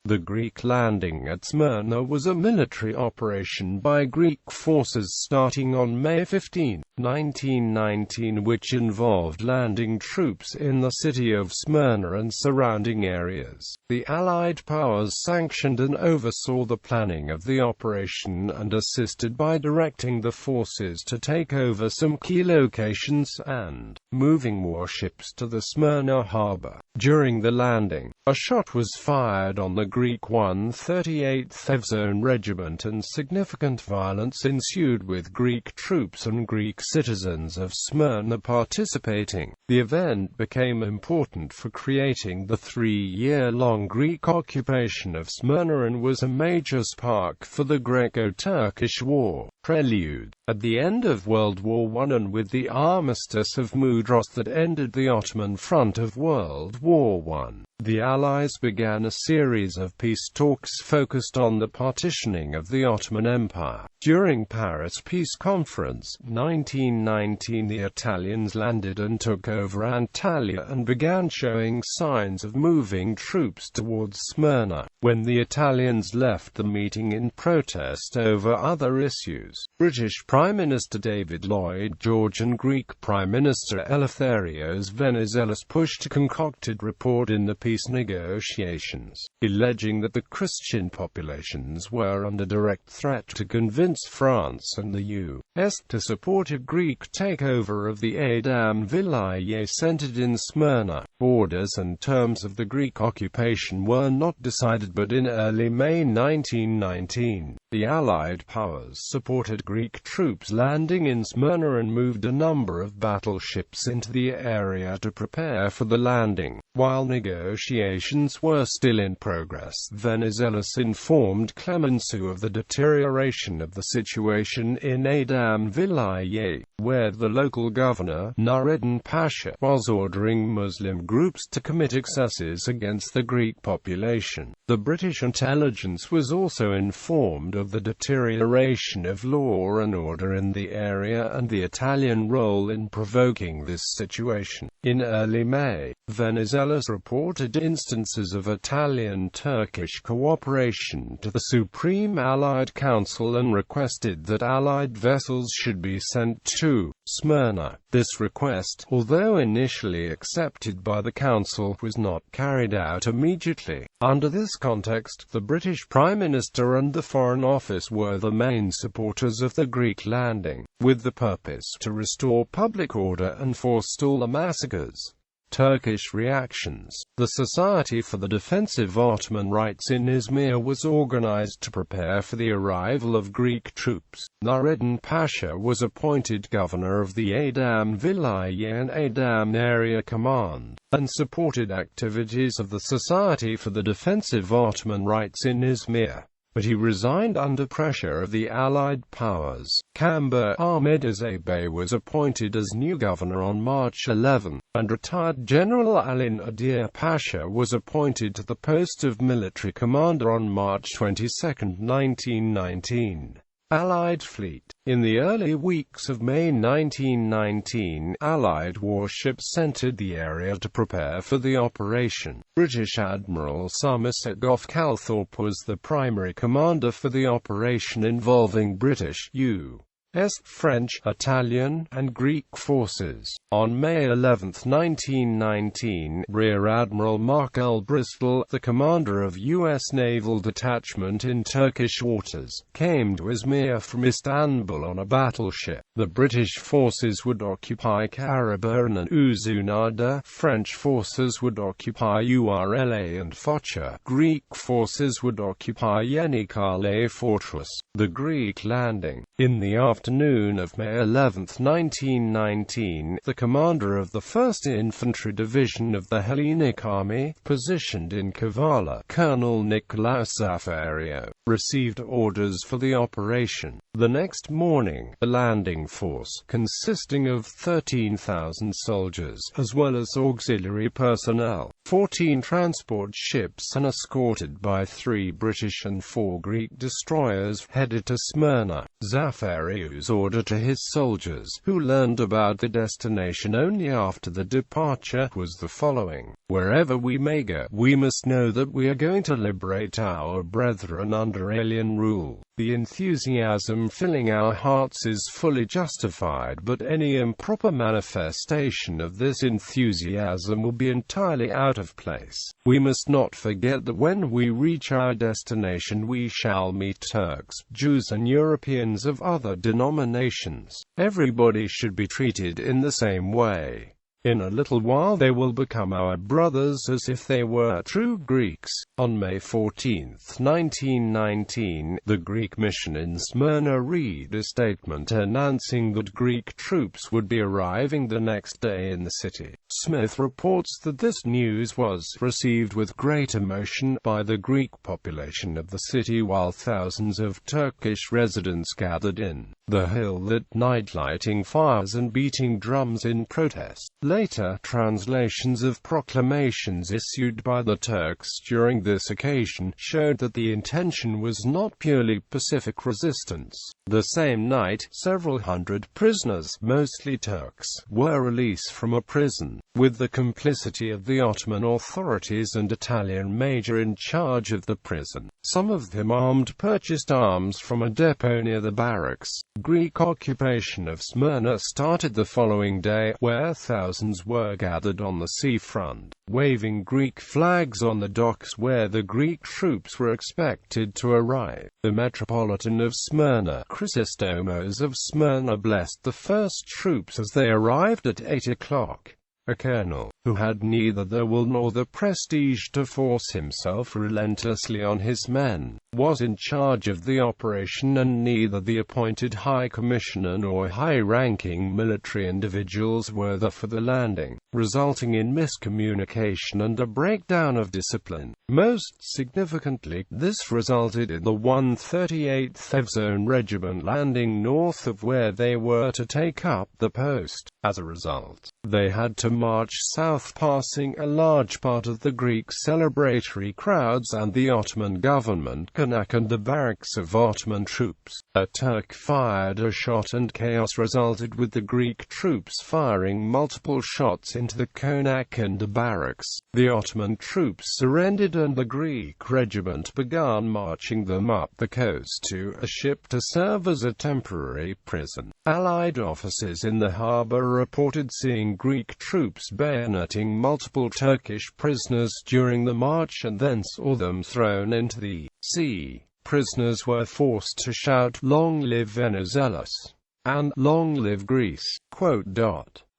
The Greek landing at Smyrna was a military operation by Greek forces starting on May 15, 1919, which involved landing troops in the city of Smyrna and surrounding areas. The Allied powers sanctioned and oversaw the planning of the operation and assisted by directing the forces to take over some key locations and moving warships to the Smyrna harbor. During the landing, a shot was fired on the Greek 138th Evzone Regiment and significant violence ensued with Greek troops and Greek citizens of Smyrna participating. The event became important for creating the 3-year-long Greek occupation of Smyrna and was a major spark for the Greco-Turkish War. Prelude. At the end of World War I and with the Armistice of Mudros that ended the Ottoman front of World War I, the Allies began a series of peace talks focused on the partitioning of the Ottoman Empire. During Paris Peace Conference, 1919, the Italians landed and took over Antalya and began showing signs of moving troops towards Smyrna. When the Italians left the meeting in protest over other issues, British Prime Minister David Lloyd George and Greek Prime Minister Eleftherios Venizelos pushed a concocted report in the peace negotiations, alleging that the Christian populations were under direct threat to convince France and the U.S. to support a Greek takeover of the Adam Vilayet centered in Smyrna. Borders and terms of the Greek occupation were not decided, but in early May 1919, the Allied powers supported Greek troops landing in Smyrna and moved a number of battleships into the area to prepare for the landing. While negotiations were still in progress, Venizelos informed Clemenceau of the deterioration of the situation in Adam Vilayet, where the local governor, Nureddin Pasha, was ordering Muslim groups to commit excesses against the Greek population. The British intelligence was also informed of the deterioration of law and order in the area and the Italian role in provoking this situation. In early May, Venizelos reported instances of Italian-Turkish cooperation to the Supreme Allied Council and requested that Allied vessels should be sent to Smyrna. This request, although initially accepted by the Council, was not carried out immediately. Under this context, the British Prime Minister and the Foreign Office were the main supporters of the Greek landing, with the purpose to restore public order and forestall the massacres. Turkish Reactions. The Society for the Defense of Ottoman Rights in Izmir was organized to prepare for the arrival of Greek troops. Nureddin Pasha was appointed governor of the Adam Vilayet and Adam Area Command, and supported activities of the Society for the Defense of Ottoman Rights in Izmir. But he resigned under pressure of the Allied powers. Kamber Ahmedizade Bey was appointed as new governor on March 11, and retired General Ali Nadir Pasha was appointed to the post of military commander on March 22, 1919. Allied fleet. In the early weeks of May 1919, Allied warships entered the area to prepare for the operation. British Admiral Somerset Gough Calthorpe was the primary commander for the operation, involving British, U.S., French, Italian, and Greek forces. On May 11, 1919, Rear Admiral Mark L. Bristol, the commander of U.S. Naval Detachment in Turkish waters, came to Izmir from Istanbul on a battleship. The British forces would occupy Karaburun and Uzunada. French forces would occupy Urla and Foça. Greek forces would occupy Yenikale Fortress. The Greek landing. In the afternoon of May 11, 1919, the commander of the 1st Infantry Division of the Hellenic Army, positioned in Kavala, Colonel Nicolae Safario, received orders for the operation. The next morning, the landing force, consisting of 13,000 soldiers, as well as auxiliary personnel, 14 transport ships and escorted by 3 British and 4 Greek destroyers, headed to Smyrna. Zafariu's order to his soldiers, who learned about the destination only after the departure, was the following: "Wherever we may go, we must know that we are going to liberate our brethren under alien rule. The enthusiasm filling our hearts is fully justified, but any improper manifestation of this enthusiasm will be entirely out of place. We must not forget that when we reach our destination we shall meet Turks, Jews and Europeans of other denominations. Everybody should be treated in the same way. In a little while they will become our brothers as if they were true Greeks." On May 14, 1919, the Greek mission in Smyrna read a statement announcing that Greek troops would be arriving the next day in the city. Smith reports that this news was received with great emotion by the Greek population of the city, while thousands of Turkish residents gathered in the hill that night, lighting fires and beating drums in protest. Later translations of proclamations issued by the Turks during this occasion showed that the intention was not purely pacific resistance. The same night, several hundred prisoners, mostly Turks, were released from a prison, with the complicity of the Ottoman authorities and Italian major in charge of the prison. Some of them purchased arms from a depot near the barracks. Greek occupation of Smyrna started the following day, where thousands were gathered on the seafront, waving Greek flags on the docks where the Greek troops were expected to arrive. The Metropolitan of Smyrna, Chrysostomos of Smyrna, blessed the first troops as they arrived at 8 o'clock. A colonel, who had neither the will nor the prestige to force himself relentlessly on his men, was in charge of the operation, and neither the appointed High Commissioner nor high-ranking military individuals were there for the landing, resulting in miscommunication and a breakdown of discipline. Most significantly, this resulted in the 138th Evzone Regiment landing north of where they were to take up the post. As a result, they had to march south, passing a large part of the Greek celebratory crowds and the Ottoman government Konak and the barracks of Ottoman troops. A Turk fired a shot and chaos resulted, with the Greek troops firing multiple shots into the Konak and the barracks. The Ottoman troops surrendered and the Greek regiment began marching them up the coast to a ship to serve as a temporary prison. Allied officers in the harbor reported seeing Greek troops bayoneting multiple Turkish prisoners during the march and then saw them thrown into the sea. Prisoners were forced to shout, "Long live Venizelos!" and "Long live Greece!"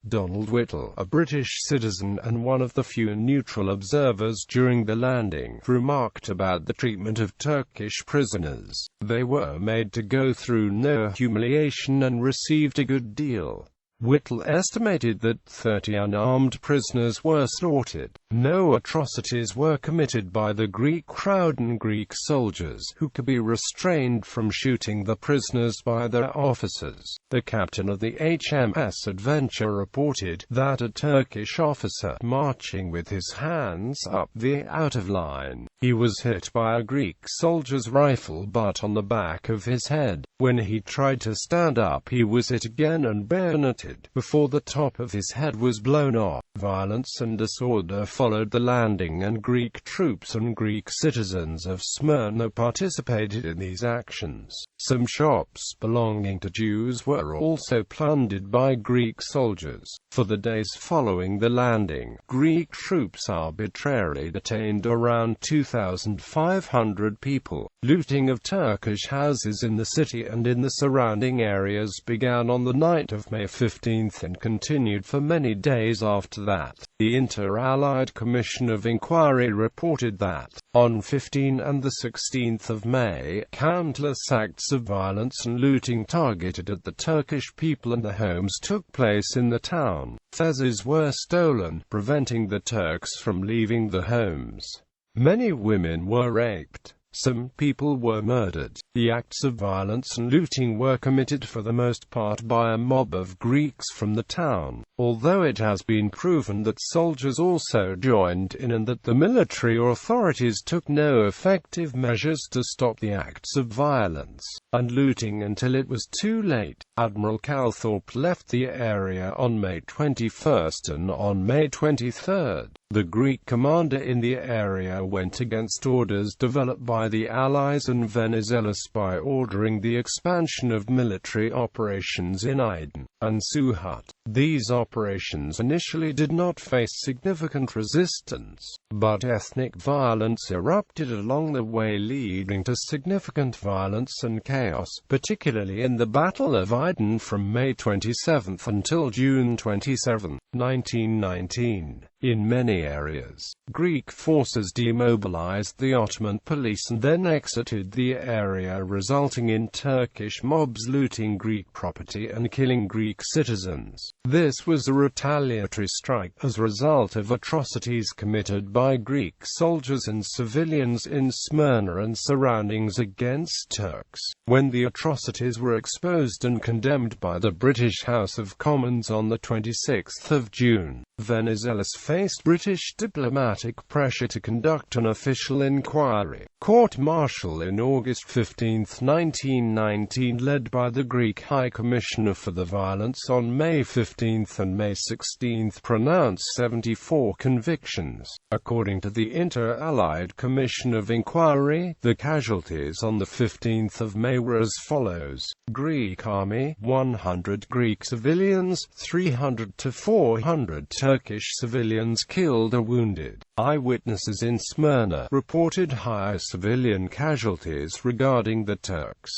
Donald Whittle, a British citizen and one of the few neutral observers during the landing, remarked about the treatment of Turkish prisoners: "They were made to go through no humiliation and received a good deal." Whittle estimated that 30 unarmed prisoners were slaughtered. No atrocities were committed by the Greek crowd and Greek soldiers, who could be restrained from shooting the prisoners by their officers. The captain of the HMS Adventure reported that a Turkish officer, marching with his hands up the out of line, he was hit by a Greek soldier's rifle butt on the back of his head. When he tried to stand up, he was hit again and bayoneted before the top of his head was blown off. Violence and disorder followed the landing, and Greek troops and Greek citizens of Smyrna participated in these actions. Some shops belonging to Jews were also plundered by Greek soldiers. For the days following the landing, Greek troops arbitrarily detained around 2,500 people. Looting of Turkish houses in the city and in the surrounding areas began on the night of May 15 and continued for many days after that. The Inter-Allied Commission of Inquiry reported that, on 15 and the 16th of May, countless acts of violence and looting targeted at the Turkish people and their homes took place in the town. Fezzes were stolen, preventing the Turks from leaving the homes. Many women were raped. Some people were murdered. The acts of violence and looting were committed for the most part by a mob of Greeks from the town, although it has been proven that soldiers also joined in and that the military authorities took no effective measures to stop the acts of violence and looting until it was too late. Admiral Calthorpe left the area on May 21 and on May 23, the Greek commander in the area went against orders developed by the Allies and Venizelos by ordering the expansion of military operations in Aydin and Suhat. These operations initially did not face significant resistance, but ethnic violence erupted along the way, leading to significant violence and chaos, particularly in the Battle of Aydin from May 27 until June 27, 1919. In many areas, Greek forces demobilized the Ottoman police and then exited the area, resulting in Turkish mobs looting Greek property and killing Greek citizens. This was a retaliatory strike as a result of atrocities committed by Greek soldiers and civilians in Smyrna and surroundings against Turks. When the atrocities were exposed and condemned by the British House of Commons on the 26th of June, Venizelos faced British diplomatic pressure to conduct an official inquiry. Court-martial in August 15, 1919, led by the Greek High Commissioner for the Violence on May 15 and May 16, pronounced 74 convictions. According to the Inter-Allied Commission of Inquiry, the casualties on the 15th of May were as follows: Greek Army, 100 Greek civilians, 300 to 400 Turkish civilians killed or wounded. Eyewitnesses in Smyrna reported high civilian casualties regarding the Turks.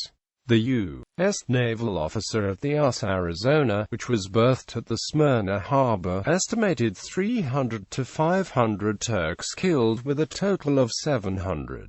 The U.S. naval officer of the USS Arizona, which was berthed at the Smyrna harbor, estimated 300 to 500 Turks killed with a total of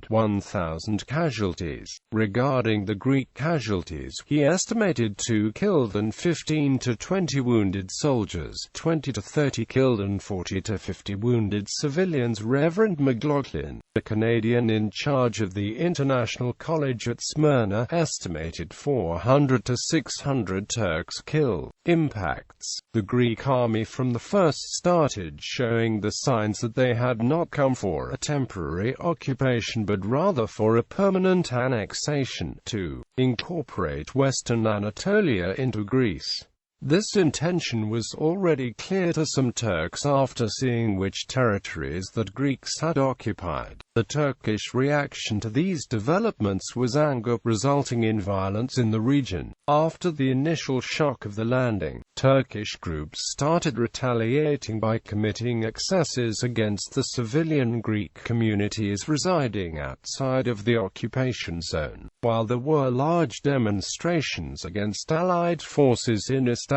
1,000 casualties. Regarding the Greek casualties, he estimated 2 killed and 15 to 20 wounded soldiers, 20 to 30 killed and 40 to 50 wounded civilians. Reverend McLaughlin, the Canadian in charge of the International College at Smyrna, estimated 400 to 600 Turks killed. Impacts. The Greek army from the first started showing the signs that they had not come for a temporary occupation but rather for a permanent annexation, to incorporate Western Anatolia into Greece. This intention was already clear to some Turks after seeing which territories that Greeks had occupied. The Turkish reaction to these developments was anger, resulting in violence in the region. After the initial shock of the landing, Turkish groups started retaliating by committing excesses against the civilian Greek communities residing outside of the occupation zone. While there were large demonstrations against Allied forces in Istanbul,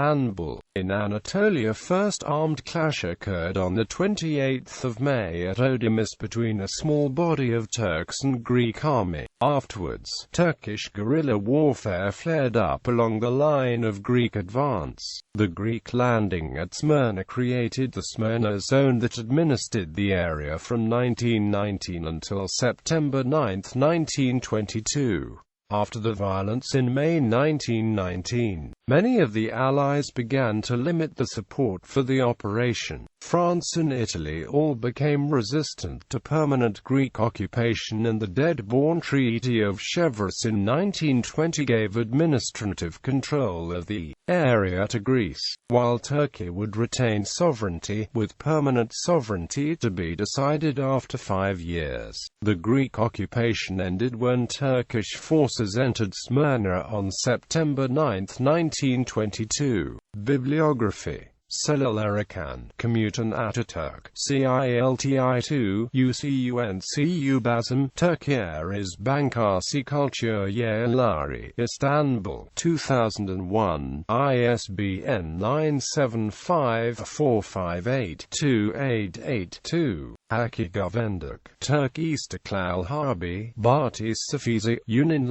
in Anatolia, first armed clash occurred on the 28th of May at Ödemiş between a small body of Turks and Greek army. Afterwards, Turkish guerrilla warfare flared up along the line of Greek advance. The Greek landing at Smyrna created the Smyrna zone that administered the area from 1919 until September 9, 1922. After the violence in May 1919, many of the Allies began to limit the support for the operation. France and Italy all became resistant to permanent Greek occupation, and the Dead-Born Treaty of Chevreuse in 1920 gave administrative control of the area to Greece, while Turkey would retain sovereignty, with permanent sovereignty to be decided after 5 years. The Greek occupation ended when Turkish forces entered Smyrna on September 9, 1922. Bibliography. Celal Erikan, Komutan Ataturk, CILTI2, UCUNCU Bazım, Türkiye is Bankası Kültür Yerleri, Istanbul, 2001, ISBN 975-458-2882. Akigovendak, Turk Istiklal Harbi, Bati Safizi, Yunin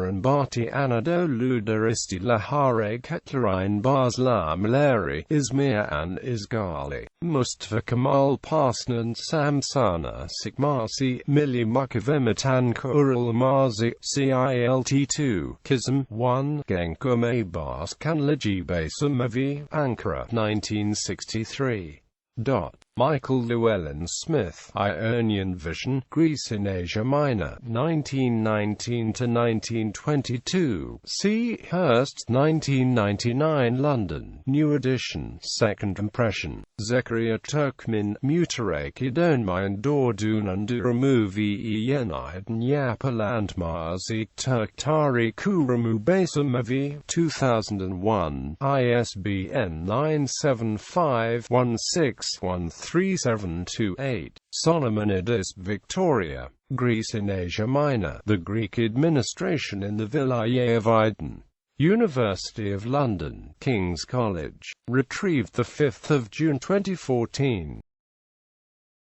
and Bati Anadolu Daristi Lahare Ketlarine Basla Maleri, Izmir and Izgali, Mustafa Kemal Pasnan Samsana Sikmasi, Milli Mukavimatan Kural Mazi, CILT2, Kizm, 1, Genkume Bas Kanliji Basamavi, Ankara, 1963. Michael Llewellyn Smith, Ionian Vision, Greece in Asia Minor, 1919–1922, C. Hurst, 1999 London, New Edition, 2nd impression, Zekaria Turkmen, Mutaraki Donmayan Dordununduramu Yenid Nyapalandmazi, Turktari Kuramu Basamavi, 2001, ISBN 97516133728, Solomonidis, Victoria, Greece in Asia Minor, the Greek administration in the Vilayet of Aydin. University of London, King's College. Retrieved 5 June 2014.